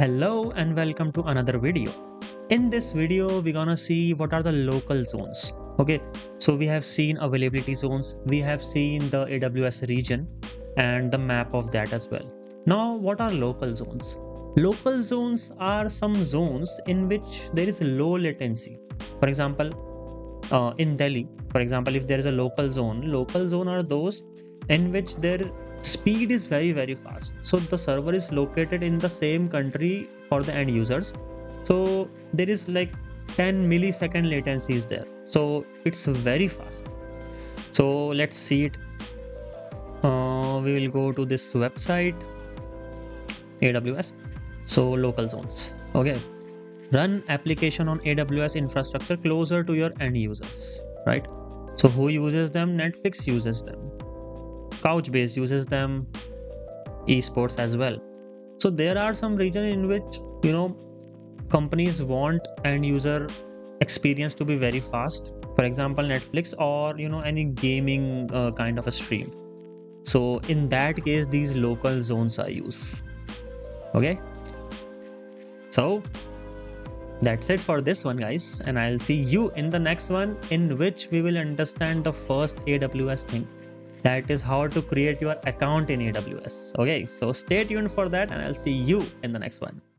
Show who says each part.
Speaker 1: Hello and welcome to another video. In this video, we're gonna see what are the local zones. Okay, so we have seen availability zones, we have seen the AWS region and the map of that as well. Now, what are local zones? Local zones are some zones in which there is low latency. For example, in Delhi, for example, if there is a local zone are those in which their speed is very fast. So the server is located in the same country for the end users. So there is like 10 millisecond latency is there. So it's very fast. So let's see it. We will go to this website, AWS. So local zones. Okay. Run application on AWS infrastructure closer to your end users, right? So who uses them? Netflix uses them, Couchbase uses them, esports as well. So there are some region in which companies want end user experience to be very fast. For example, Netflix or any gaming kind of a stream. So in that case, these local zones are used. Okay. So that's it for this one, guys, and I'll see you in the next one, in which we will understand the first AWS thing, that is how to create your account in AWS. Okay, so stay tuned for that and I'll see you in the next one.